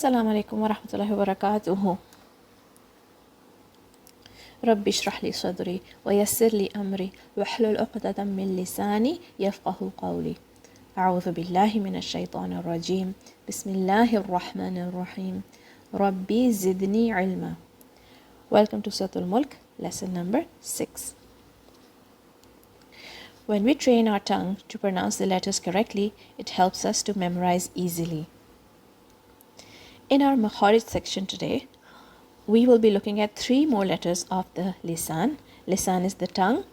Assalamu alaikum wa rahmatullahi wa barakatuhu. Rabbi shrah li sadri wa yassir li amri wahlul uqdatan min lisani yafqahu qawli. A'udhu billahi minash shaitanir rajim. Bismillahir rahmanir rahim. Rabbi zidni ilma. Welcome to Surat al Mulk, lesson number 6. When we train our tongue to pronounce the letters correctly, it helps us to memorize easily. In our Makharij section today, we will be looking at 3 more letters of the lisan. Lisan is the tongue.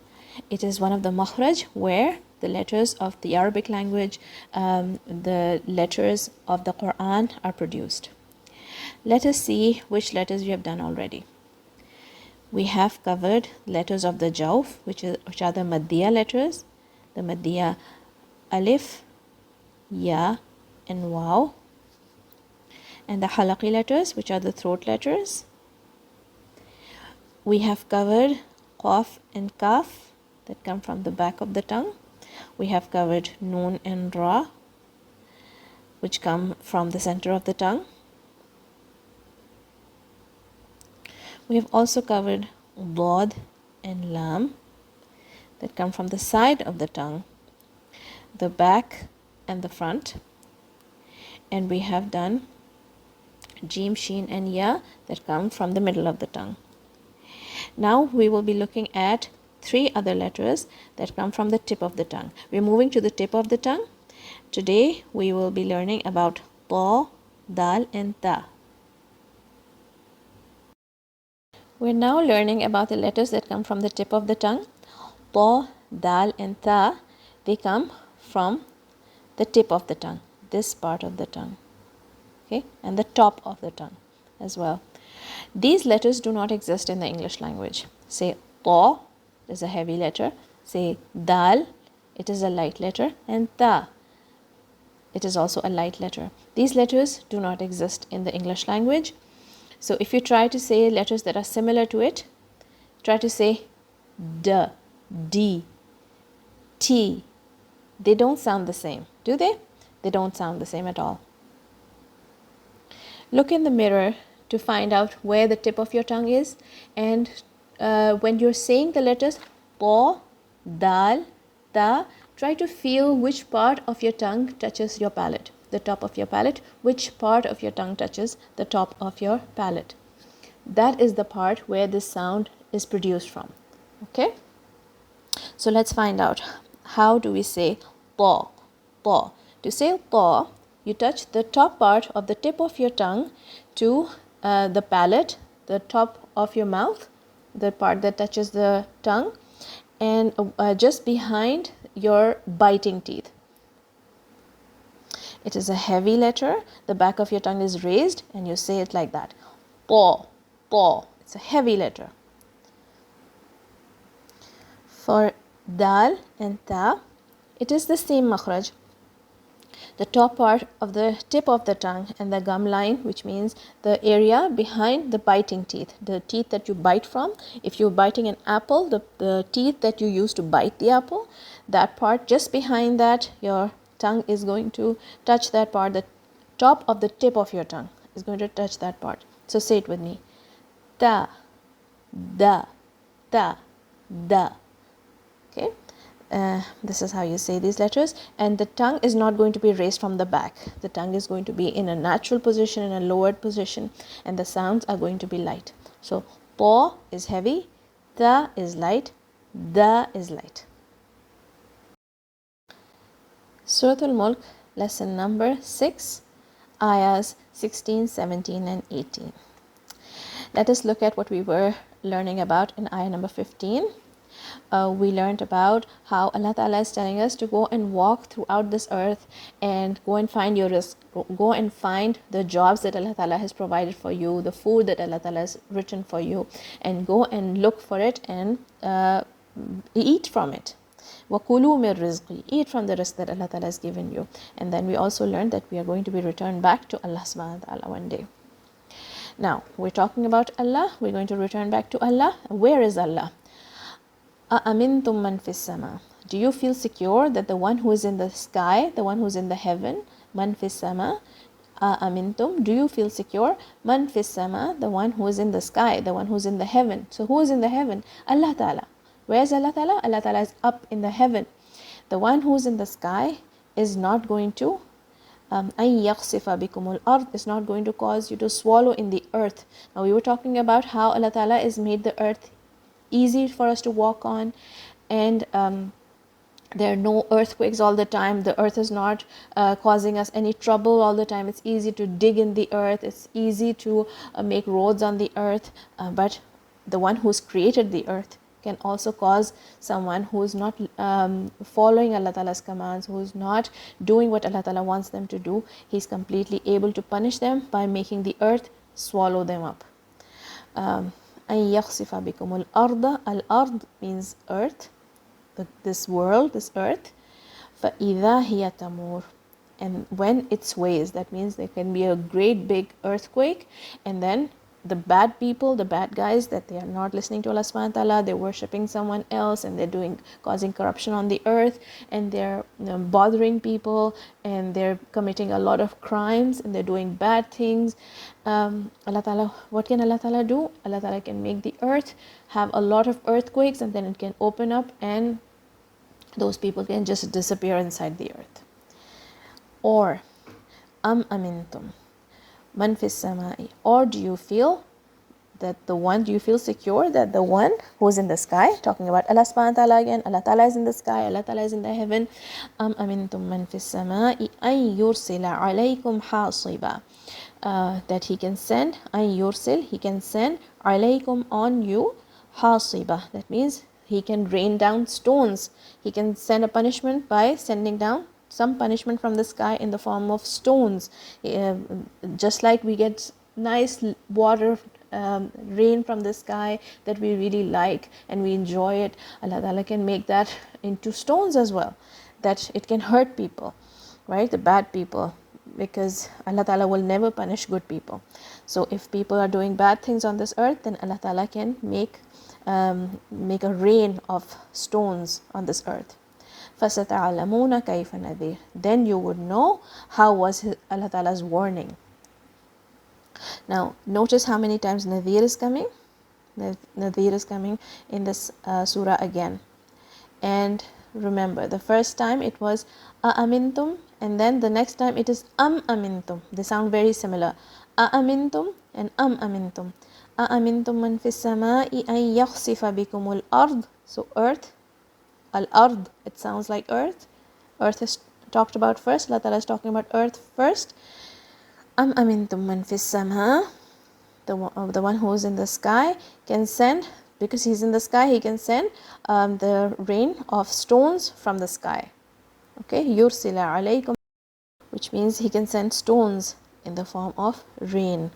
It is one of the makhraj where the letters of the Arabic language, the letters of the Quran are produced. Let us see which letters we have done already. We have covered letters of the Jawf, which are the Maddiya letters, the Maddiya Alif, Ya, and Waw, and the Halaqi letters, which are the throat letters. We have covered Qaf and Kaf that come from the back of the tongue. We have covered Noon and Ra, which come from the center of the tongue. We have also covered Dad and Lam that come from the side of the tongue, the back and the front. And we have done Jim, Sheen and Ya that come from the middle of the tongue. Now we will be looking at 3 other letters that come from the tip of the tongue. We're moving to the tip of the tongue. Today we will be learning about Ta, Dal and Ta. We're now learning about the letters that come from the tip of the tongue. Ta, Dal and Ta, they come from the tip of the tongue, this part of the tongue. Okay, and the top of the tongue as well. These letters do not exist in the English language. Say Ta is a heavy letter. Say Dal, it is a light letter. And Ta, it is also a light letter. These letters do not exist in the English language. So if you try to say letters that are similar to it, try to say D, D, T. They don't sound the same, do they? They don't sound the same at all. Look in the mirror to find out where the tip of your tongue is, and when you're saying the letters Ta, Dal, Ta, try to feel which part of your tongue touches your palate, the top of your palate, which part of your tongue touches the top of your palate. That is the part where this sound is produced from. Okay? So let's find out. How do we say Ta, Ta? To say Ta, you touch the top part of the tip of your tongue to the palate, the top of your mouth, the part that touches the tongue, and just behind your biting teeth. It is a heavy letter. The back of your tongue is raised and you say it like that. Ta, Ta. It's a heavy letter. For Dal and Ta, it is the same makhraj. The top part of the tip of the tongue and the gum line, which means the area behind the biting teeth, the teeth that you bite from. If you're biting an apple, the teeth that you use to bite the apple, that part just behind that, your tongue is going to touch that part. The top of the tip of your tongue is going to touch that part. So say it with me. Ta, da, ta, da. Okay. This is how you say these letters, and the tongue is not going to be raised from the back. The tongue is going to be in a natural position, in a lowered position, and the sounds are going to be light. So Ta is heavy, Ta is light, Da is light. Surat al Mulk, lesson number 6, ayahs 16, 17 and 18. Let us look at what we were learning about in ayah number 15. We learned about how Allah Ta'ala is telling us to go and walk throughout this earth and go and find your rizq, go and find the jobs that Allah Ta'ala has provided for you, the food that Allah Ta'ala has written for you, and go and look for it and eat from it. وَكُلُوا مِن رِزْقِي. Eat from the rizq that Allah Ta'ala has given you. And then we also learned that we are going to be returned back to Allah Subhanahu wa Ta'ala one day. Now, we're talking about Allah. We're going to return back to Allah. Where is Allah? أَأَمِنْتُمْ مَنْ فِي السَّمَاءِ. Do you feel secure that the one who is in the sky, the one who is in the heaven, man fis sama, Amintum, do you feel secure? Man fis sama, the one who is in the sky, the one who is in the heaven. So who is in the heaven? Allah Ta'ala. Where is Allah Ta'ala? Allah Ta'ala is up in the heaven. The one who is in the sky is not going to أن يخسف بكم الأرض, is not going to cause you to swallow in the earth. Now we were talking about how Allah Ta'ala has made the earth easy for us to walk on, and there are no earthquakes all the time. The earth is not causing us any trouble all the time. It's easy to dig in the earth. It's easy to make roads on the earth. But the one who's created the earth can also cause someone who is not following Allah Ta'ala's commands, who is not doing what Allah Ta'ala wants them to do. He's completely able to punish them by making the earth swallow them up. أن يخسف بكم الأرض. Al-ard means earth. This world, this earth. فَإِذَا هِيَ تَمُورُ. And when it sways, that means there can be a great big earthquake, and then the bad people, the bad guys, that they are not listening to Allah subhanahu wa ta'ala, they're worshipping someone else, and they're causing corruption on the earth, and they're bothering people, and they're committing a lot of crimes, and they're doing bad things. Allah Ta'ala, what can Allah Ta'ala do? Allah Ta'ala can make the earth have a lot of earthquakes, and then it can open up, and those people can just disappear inside the earth. Or amintum man fis samai, or do you feel secure that the one who's in the sky, talking about Allah subhanahu wa ta'ala again, Allah Ta'ala is in the sky, Allah Ta'ala is in the heaven. Amintum man fis samai an yursila alaykum hasiba, that he can send, he can send alaykum, on you, hasiba, that means he can rain down stones. He can send a punishment by sending down some punishment from the sky in the form of stones. Just like we get nice water, rain from the sky that we really like and we enjoy it, Allah Ta'ala can make that into stones as well, that it can hurt people, right? The bad people, because Allah Ta'ala will never punish good people. So if people are doing bad things on this earth, then Allah Ta'ala can make a rain of stones on this earth. فَسَتَعْلَمُونَ كَيْفَ نَذِيرٌ. Then you would know how was Allah Ta'ala's warning. Now notice how many times Nadir is coming. Nadir is coming in this surah again. And remember, the first time it was amintum, and then the next time it is amintum. They sound very similar. Amintum and amintum. أَأَمِنْتُمْ مَنْ فِي السَّمَاءِ أَنْ يَخْسِفَ بِكُمُ الْأَرْضِ. So earth, al-ard, it sounds like earth. Earth is talked about first. Allah Ta'ala is talking about earth first. أَمْ أَمِنْتُمْ مَنْ فِي السَّمَاءِ, the one who is in the sky can send, because he's in the sky, he can send the rain of stones from the sky. Okay, يُرْسِلَ عَلَيْكُمْ, which means he can send stones in the form of rain.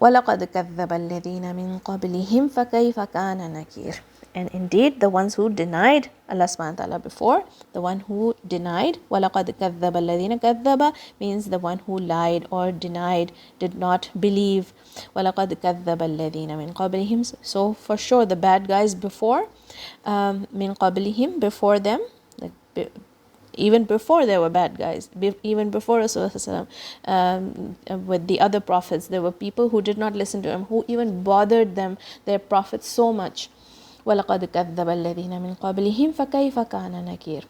وَلَقَدْ كَذَّبَ الَّذِينَ مِنْ قَبْلِهِمْ فَكَيْفَ كَانَ نَكِيرٌ. And indeed, the ones who denied Allah subhanahu wa ta'ala before, the one who denied, وَلَقَدْ كَذَّبَ الَّذِينَ, كَذَّبَ means the one who lied or denied, did not believe. وَلَقَدْ كَذَّبَ الَّذِينَ مِنْ قَبْلِهِمْ. So for sure the bad guys before, مِنْ قَبْلِهِمْ, before them, even before there were bad guys, even before Rasulullah with the other prophets, there were people who did not listen to him, who even bothered them, their prophets, so much. وَلَقَدْ كَذَّبَ الَّذِينَ مِنْ قَبْلِهِمْ فَكَيْفَ كَانَ نَكِيرٌ.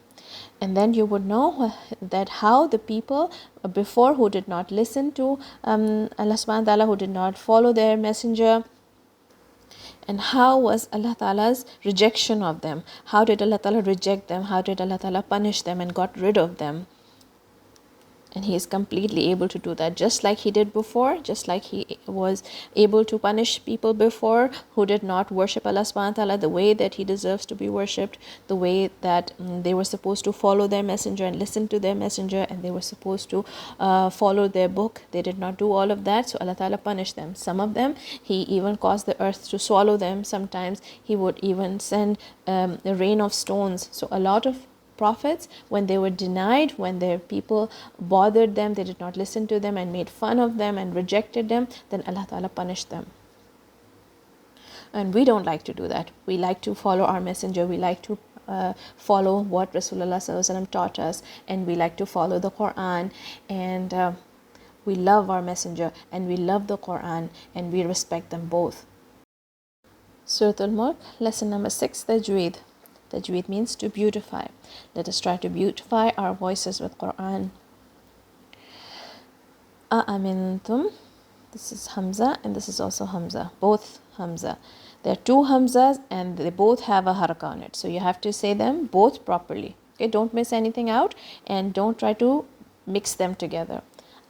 And then you would know that how the people before who did not listen to Allah subhanahu wa ta'ala, who did not follow their messenger, and how was Allah Ta'ala's rejection of them. How did Allah Ta'ala reject them? How did Allah Ta'ala punish them and got rid of them? And he is completely able to do that, just like he did before, just like he was able to punish people before who did not worship Allah subhanahu wa ta'ala the way that he deserves to be worshipped, the way that they were supposed to follow their messenger and listen to their messenger, and they were supposed to follow their book. They did not do all of that, so Allah Ta'ala punished them. Some of them, he even caused the earth to swallow them. Sometimes he would even send a rain of stones. So a lot of prophets, when they were denied, when their people bothered them, they did not listen to them and made fun of them and rejected them, then Allah Ta'ala punished them. And we don't like to do that. We like to follow our messenger. We like to follow what Rasulullah Sallallahu Alaihi Wasallam taught us, and we like to follow the Quran. And We love our messenger and we love the Quran and we respect them both. Surat al Mulk, lesson number 6, Tajweed. Tajweed means to beautify. Let us try to beautify our voices with Quran. A'amintum. This is Hamza and this is also Hamza. Both Hamza. There are two Hamzas and they both have a haraka on it. So you have to say them both properly. Okay, don't miss anything out and don't try to mix them together.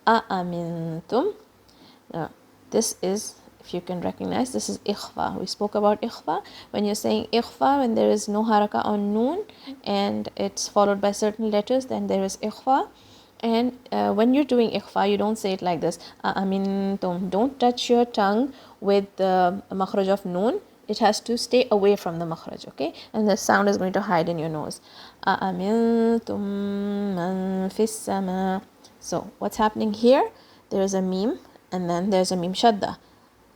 A'amintum. Now, this is, if you can recognize, this is ikhfa. We spoke about ikhfa. When you're saying ikhfa, when there is no haraka on noon and it's followed by certain letters, then there is ikhfa. And when you're doing ikhfa, you don't say it like this. Don't touch your tongue with the makhraj of noon. It has to stay away from the makhraj, okay? And the sound is going to hide in your nose. So what's happening here? There is a meme and then there's a meme shadda.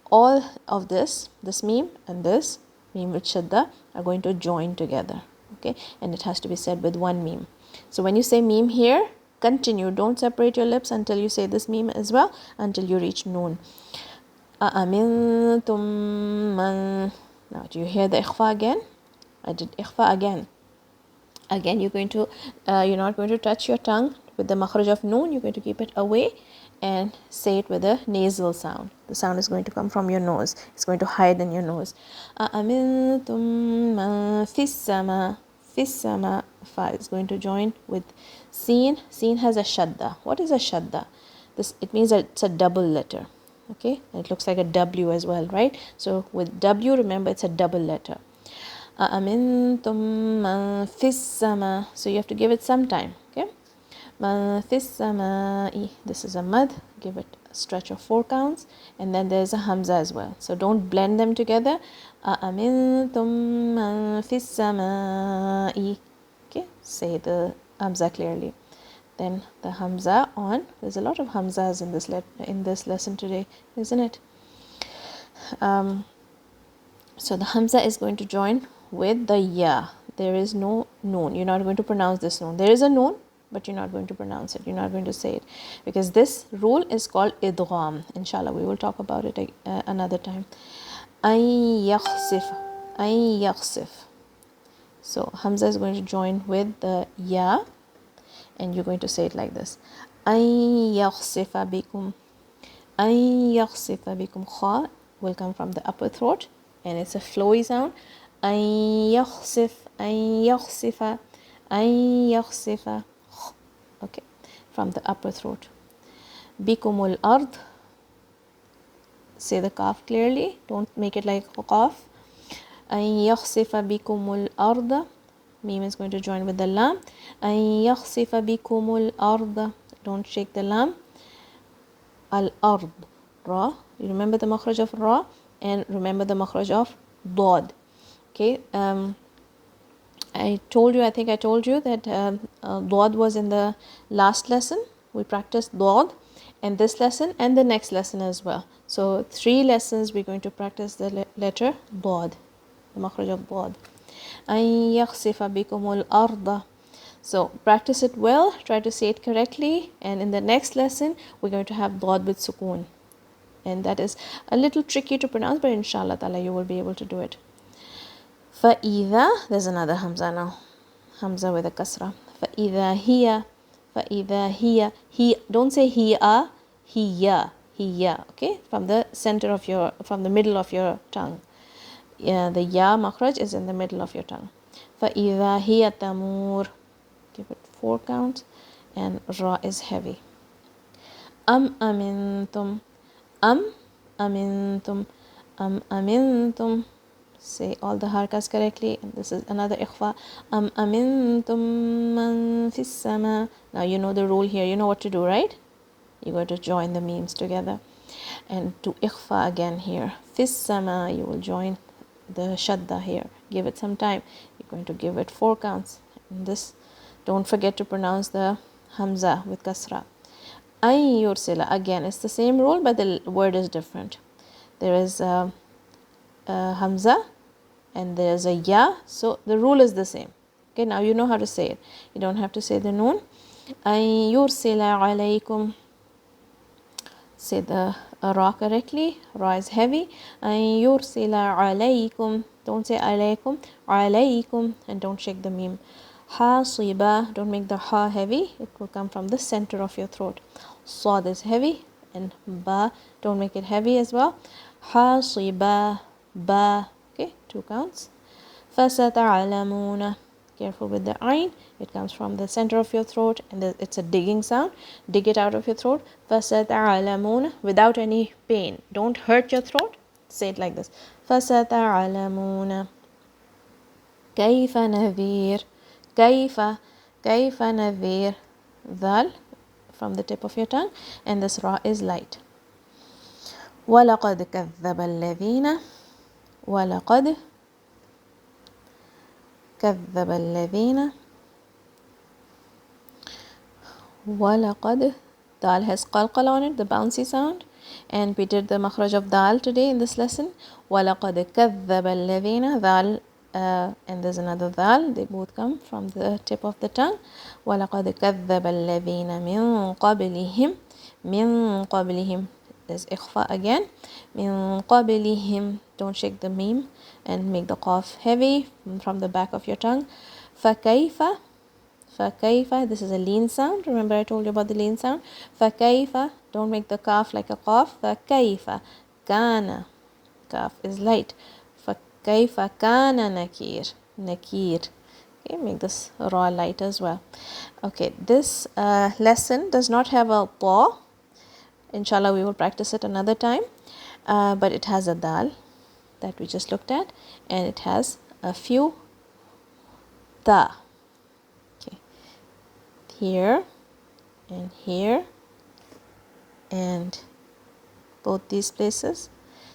All of this meme and this meme with shadda are going to join together, okay? And it has to be said with one meme. So when you say meme here, continue. Don't separate your lips until you say this meme as well, until you reach noon. A'amintum man. Now, do you hear the ikhfa again? I did ikhfa again. Again, you're not going to touch your tongue with the makhraj of noon. You're going to keep it away and say it with a nasal sound. The sound is going to come from your nose. It's going to hide in your nose. A'amintum man fis sama. Fis sama. Fa is going to join with Seen. Seen has a shadda. What is a shadda? It means that it's a double letter. Okay, and it looks like a W as well, right? So with W, remember it's a double letter. Amintum man fis sama. So you have to give it some time. Okay, man fis samai. This is a mad. Give it a stretch of 4 counts, and then there's a hamza as well. So don't blend them together. Amintum man fis samai. Okay, say the hamza clearly. Then the hamza on. There's a lot of hamzas in this lesson today, isn't it? So the hamza is going to join with the ya. There is no noon. You're not going to pronounce this noon. There is a noon, but you're not going to pronounce it. You're not going to say it, because this rule is called idgham. Inshallah, we will talk about it another time. An yakhsif. An yakhsif. So hamza is going to join with the ya, and you're going to say it like this. An yakhsifa bikum. An yakhsifa bikum. Kha will come from the upper throat, and it's a flowy sound. An yakhsif. An yakhsifa. An yakhsifa. Okay, from the upper throat. Bikumul ard. Say the kaf clearly. Don't make it like a kaf. An yakhsifa bikumul arda. Meme is going to join with the lam. An yakhsifa bikumul arda. Don't shake the lam. Al ard. Ra. You remember the makhraj of ra, and remember the makhraj of dad. Okay. I think I told you that dad was in the last lesson. We practiced dad, and this lesson and the next lesson as well. So 3 lessons we're going to practice the letter dad, the makhraj of dad. An yakhsifa bikumul arda. So practice it well, try to say it correctly, and in the next lesson we're going to have dad with sukoon, and that is a little tricky to pronounce, but inshallah ta'ala you will be able to do it. فَإِذَا, there's another hamza now, hamza with a kasra. فَإِذَا هِيَ. فَإِذَا هِيَ. He, don't say hiya, hiya, hiya. Okay, from the center of your, from the middle of your tongue. Yeah, the ya makhraj is in the middle of your tongue. فَإِذَا هِيَ تَمُورُ. Give it 4 counts, and ra is heavy. Amintum. Amintum. Amintum. Say all the harakas correctly, and this is another ikhfa. Amintum man fis sama. Now you know the rule here. You know what to do, right? You're going to join the memes together, and to ikhfa again here. Fis sama, you will join the shadda here. Give it some time. You're going to give it 4 counts. And this, don't forget to pronounce the hamza with kasra. Ay yursila. Again, it's the same rule, but the word is different. There is a hamza and there's a ya, so the rule is the same. Okay, now you know how to say it. You don't have to say the noon. Ay yursila alaykum. say the ra correctly. Ra is heavy. أن يرسل عليكم, don't say عليكم, عليكم, and don't shake the mim. حاصبا, don't make the ha heavy, it will come from the center of your throat. Sad is heavy, and ba, don't make it heavy as well. حاصبا, ba, okay, 2 counts. فستعلمون, careful with the ayn, it comes from the center of your throat and it's a digging sound. Dig it out of your throat. فستعلمون, without any pain, don't hurt your throat, say it like this. فستعلمون كيف نذير. كيف, كيف نذير. ذال from the tip of your tongue, and this ra is light. ولقد كذب الذين, ولقد كذب الذين, ولقد, dal has qalqal on it, the bouncy sound, and we did the makhraj of dal today in this lesson. ولقد كذب الذين, dal and there's another dal, they both come from the tip of the tongue. ولقد كذب الذين من قبلهم, من قبلهم, there's ikhfa again. من قبلهم, don't shake the meme and make the qaf heavy from the back of your tongue. فكيف, فكيف, this is a lean sound, remember I told you about the lean sound. فكيف, don't make the kaf like a qaf. فكيف كان, kaf is light. فكيف كان نكير, nakir, okay, make this raw light as well. Okay, this lesson does not have a ta. Inshallah we will practice it another time, but it has a dal that we just looked at, and it has a few ta, okay, here and here and both these places.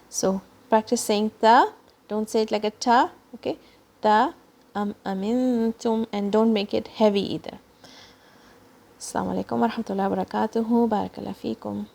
So practice saying ta, don't say it like a ta, okay, ta, amintum, and don't make it heavy either. Assalamu alaikum wa rahmatullahi wa barakatuhu. Barakallahu feekum.